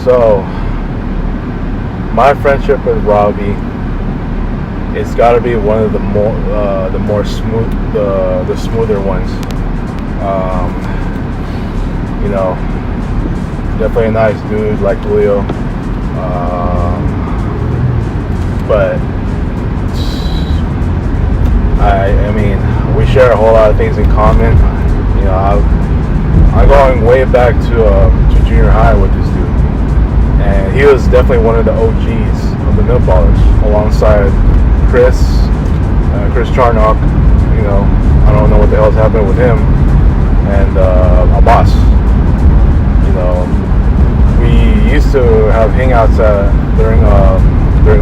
So, my friendship with Robby, it's got to be one of the more smooth, the smoother ones. You know, definitely a nice dude like Julio, but I mean, we share a whole lot of things in common. You know, I'm going way back to junior high with this dude, and he was definitely one of the OGs of the Mill Ballers, alongside Chris Charnock. You know, I don't know what the hell's happened with him, and a boss. You know, we used to have hangouts during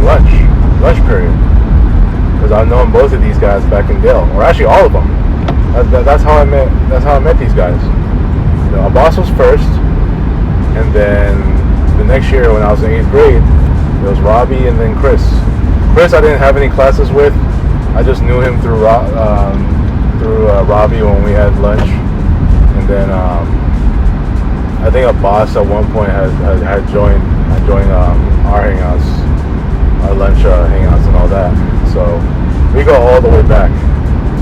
lunch period, because I've known both of these guys back in Dale, or actually all of them. That's how I met these guys. You know, a boss was first, and then the next year when I was in 8th grade, it was Robby and then Chris. Chris I didn't have any classes with. I just knew him through Robby when we had lunch, and then I think a boss at one point had joined our hangouts, our lunch hangouts and all that. So we go all the way back.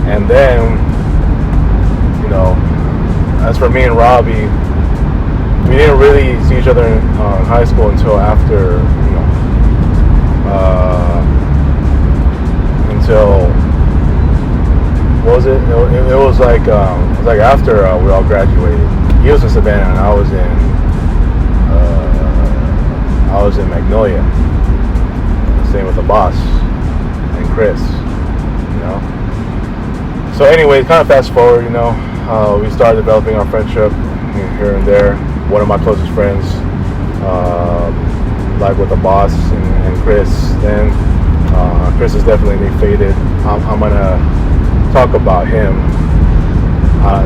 And then, you know, as for me and Robby, we didn't really see each other in high school until after, you know, until, what was it? It was like after we all graduated. He was in Savannah and I was in Magnolia. Same with the boss and Chris, you know. So anyway, kind of fast forward, you know, we started developing our friendship here and there. One of my closest friends, like with the boss and Chris, then Chris is definitely faded. I'm gonna talk about him.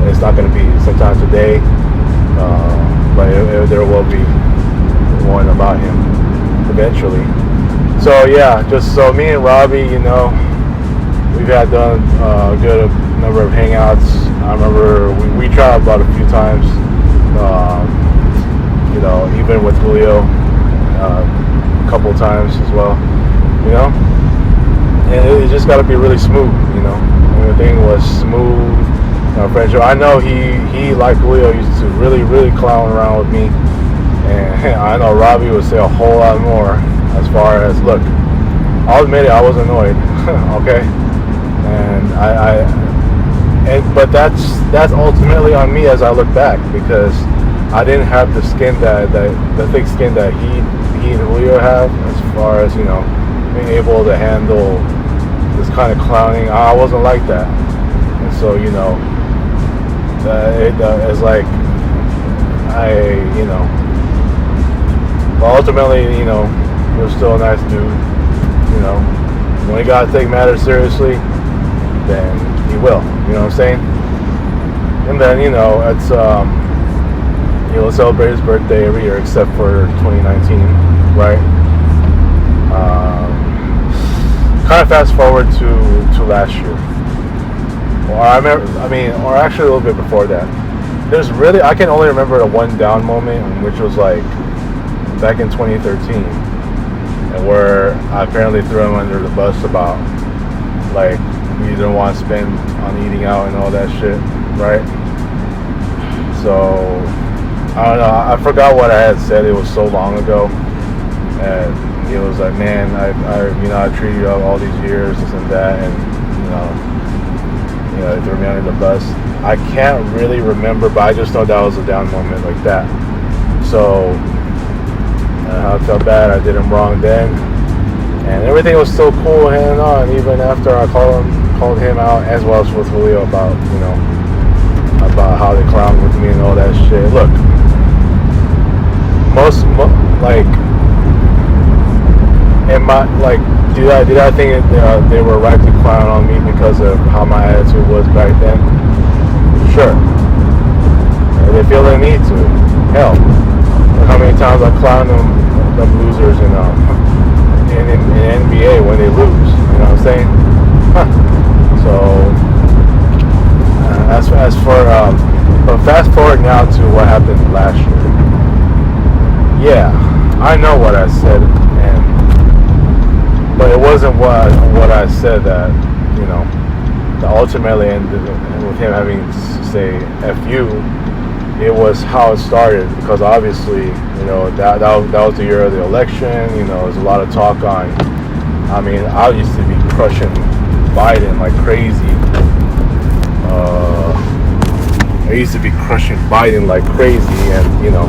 It's not gonna be sometime today, but there will be one about him eventually. So yeah, just so me and Robby, you know, we've done a good number of hangouts. I remember we tried about a few times, you know, even with Julio, a couple times as well, you know. And it just got to be really smooth, you know. Everything was smooth. Friendship. I know he like Julio used to really clown around with me, and I know Robby would say a whole lot more. As far as, look, I'll admit it, I was annoyed, okay? And but that's ultimately on me as I look back, because I didn't have the skin the thick skin that he and Julio have, as far as, you know, being able to handle this kind of clowning. I wasn't like that, and so, you know, it's like you know, but ultimately, you know, he was still a nice dude, you know. When he gotta take matters seriously, then he will, you know what I'm saying? And then, you know, it's he'll celebrate his birthday every year except for 2019, right? Kind of fast forward to last year, or actually a little bit before that. I can only remember the one down moment, which was like back in 2013. And where I apparently threw him under the bus about, like, we didn't want to spend on eating out and all that shit, right? So, I don't know, I forgot what I had said. It was so long ago, and he was like, man, I treated you all these years, this and that, and, you know, they threw me under the bus. I can't really remember, but I just know that was a down moment like that. So, I felt bad. I did him wrong then, and everything was still cool hanging on, even after I called him out, as well as with Julio, about, you know, about how they clowned with me and all that shit. Look, did I think they were right to clown on me because of how my attitude was back then? Sure. If they feel they need to, hell. Look how many times I clown them losers in NBA when they lose, you know what I'm saying? So as for but fast forward now to what happened last year. Yeah, I know what I said, but it wasn't what I said that, you know, that ultimately ended with him having to say "F you." It was how it started, because obviously, you know, that was the year of the election. You know, there was a lot of talk on. I mean, I used to be crushing Biden like crazy. I used to be crushing Biden like crazy, and you know,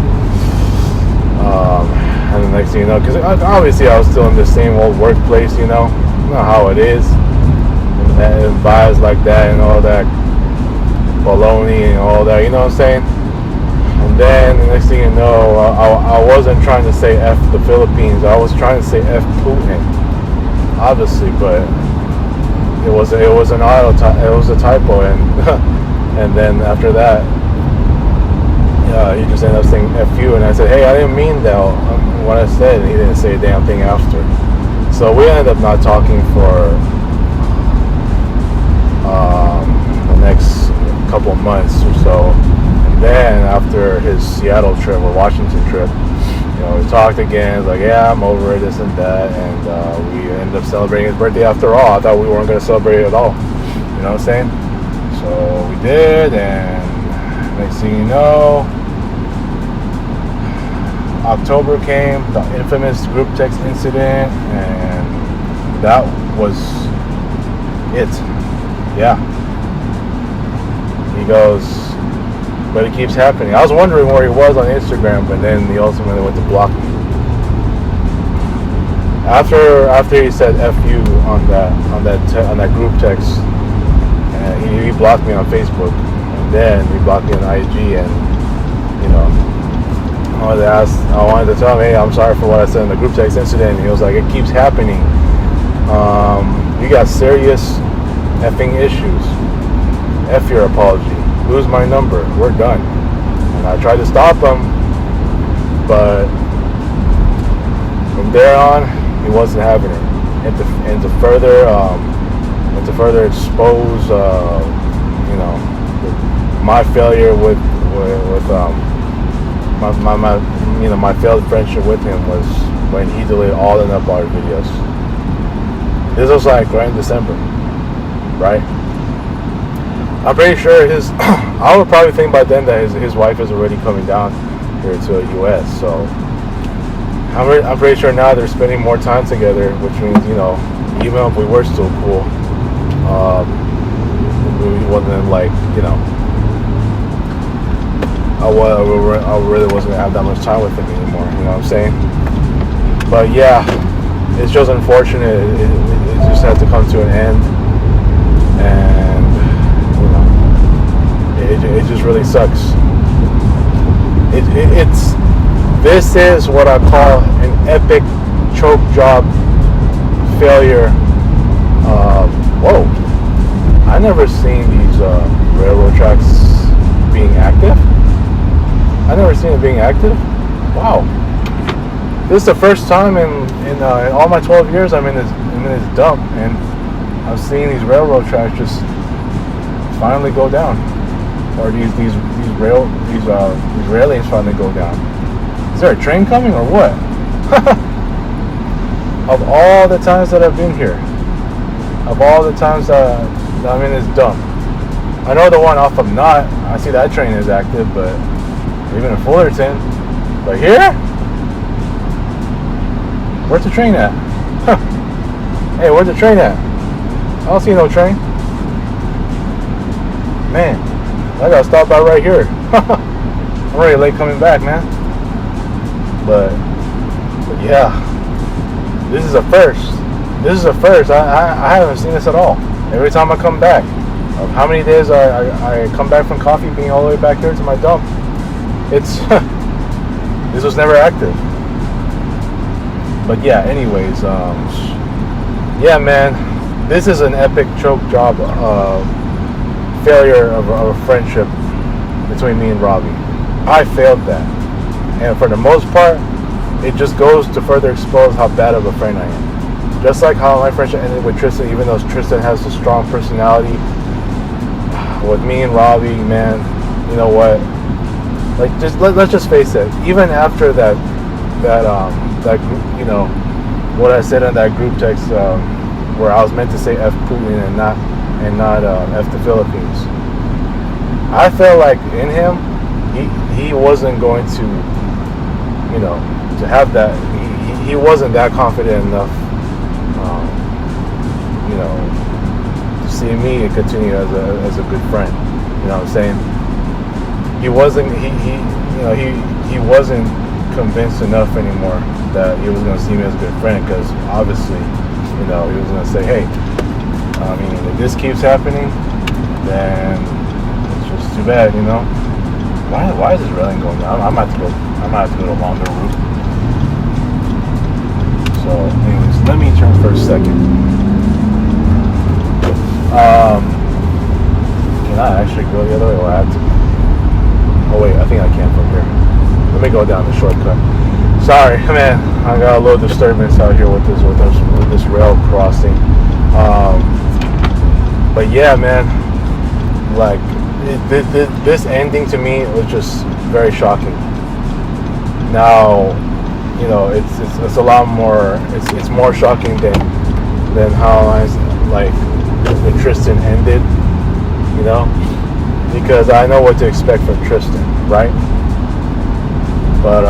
and the next thing you know, because obviously I was still in the same old workplace, you know how it is, and vibes like that and all that baloney and all that, you know what I'm saying? And then the next thing you know, I wasn't trying to say F the Philippines, I was trying to say F Putin, obviously, but it was an it was a typo, and and then after that, he just ended up saying F you, and I said, hey, I didn't mean that what I said, and he didn't say a damn thing after. So we ended up not talking for the next couple of months or so. And then after his Seattle trip or Washington trip, you know, we talked again, like, yeah, I'm over it, this and that, and we ended up celebrating his birthday after all. I thought we weren't going to celebrate it at all, you know what I'm saying? So we did, and next thing you know, October came, the infamous group text incident, and that was it. Yeah. He goes, but it keeps happening. I was wondering where he was on Instagram, but then he ultimately went to block me. After he said "F you" on that group text, he blocked me on Facebook, and then he blocked me on IG, and you know, I wanted to tell him, hey, I'm sorry for what I said in the group text incident. And he was like, it keeps happening. You got serious effing issues. F your apology. Lose my number. We're done. And I tried to stop him, but from there on, he wasn't having it. And to further expose, you know, my failure with my failed friendship with him was when he deleted all the Nut Bar videos. This was like right in December, right? I'm pretty sure I would probably think by then that his wife is already coming down here to the U.S. So I'm pretty sure now they're spending more time together, which means, you know, even if we were still cool, we wasn't like, you know, I really wasn't gonna have that much time with him anymore. You know what I'm saying? But yeah, it's just unfortunate. It just had to come to an end, and you know, it just really sucks. This is what I call an epic choke job failure. Whoa! I never seen these railroad tracks being active. I never seen it being active. Wow. This is the first time in all my 12 years I'm in this dump, and I've seen these railroad tracks just finally go down, or these railings finally go down. Is there a train coming or what? Of all the times that I've been here, of all the times that I'm in this dump, I know the one off of Knott, I see that train is active, but even in Fullerton. But here? Where's the train at? Huh. Hey, where's the train at? I don't see no train. Man, I gotta stop by right here. I'm already late coming back, man. But yeah, this is a first. This is a first. I haven't seen this at all. Every time I come back, of how many days I come back from coffee being all the way back here to my dump, it's this was never active. But yeah, anyways, yeah, man, this is an epic choke job failure of a friendship between me and Robby. I failed that, and for the most part, it just goes to further expose how bad of a friend I am. Just like how my friendship ended with Tristan, even though Tristan has a strong personality, with me and Robby, man, you know what? Like, let's just face it. Even after that that group, what I said in that group text, where I was meant to say F Putin and not F the Philippines. I felt like in him, he wasn't going to, to have that. He wasn't that confident enough, to see me and continue as a good friend. You know what I'm saying? He wasn't he wasn't convinced enough anymore that he was going to see me as a good friend, because obviously, he was going to say, hey, if this keeps happening, then it's just too bad, Why is this railing going down? I might have to go the longer route. So, anyways, let me turn for a second. Can I actually go the other way, or I have to? Oh wait, I think I can from here. Let me go down the shortcut. Sorry, man. I got a little disturbance out here with this rail crossing. But yeah, man. Like this ending to me was just very shocking. Now, it's a lot more. It's more shocking than how when Tristan ended. Because I know what to expect from Tristan, right? But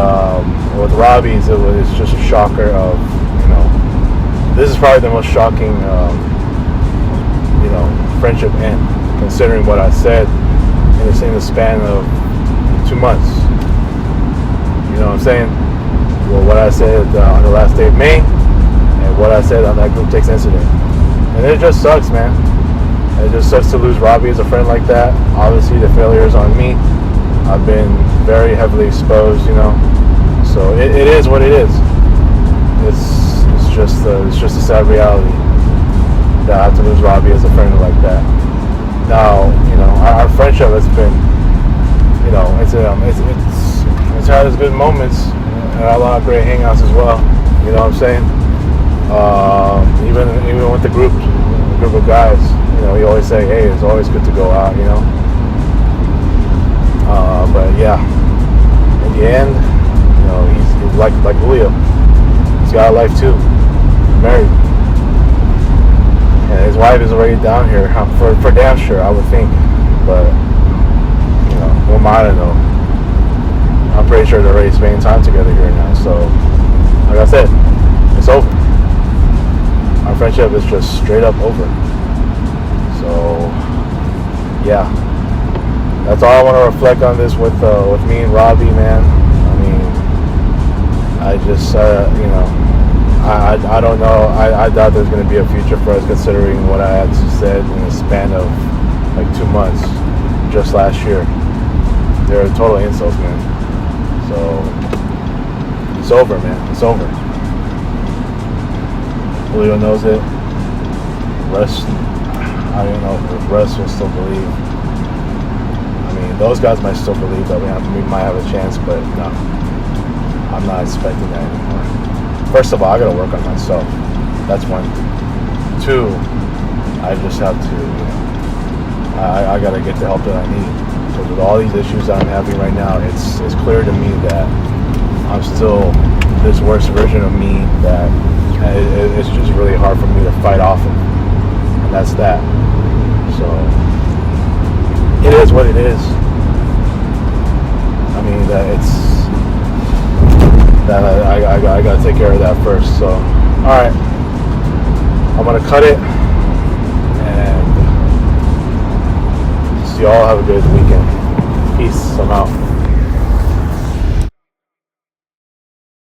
with Robby's, it's just a shocker of, this is probably the most shocking, friendship end, considering what I said in the span of 2 months. You know what I'm saying? Well, what I said on the last day of May, and what I said on that group text incident. And it just sucks, man. It just sucks to lose Robby as a friend like that. Obviously, the failure is on me. I've been very heavily exposed, So it is what it is. It's just a sad reality that I have to lose Robby as a friend like that. Now, our friendship has been, it's had its good moments and a lot of great hangouts as well. You know what I'm saying? Even with the group of guys, we always say, hey, it's always good to go out, But yeah, in the end, he's like Julio. He's got a life too. He's married, and his wife is already down here for damn sure, I would think. But who am I to know? I'm pretty sure they're already spending time together here now. So, like I said, it's over. Our friendship is just straight up over. So, yeah, that's all I want to reflect on this with me and Robby, man. I just, I don't know. I doubt there's going to be a future for us, considering what I had said in a span of like 2 months just last year. They're total insults, man. So it's over, man. It's over. Julio knows it. Rest, I don't know if Russ will still believe. Those guys might still believe that we might have a chance, but no, I'm not expecting that anymore. First of all, I gotta work on myself. That's one. 2, I just have to, I gotta get the help that I need. Because with all these issues that I'm having right now, it's clear to me that I'm still this worst version of me that it's just really hard for me to fight off of. And that's that. So, it is what it is. I gotta take care of that first. So, alright. I'm gonna cut it. And just y'all have a good weekend. Peace. I'm out.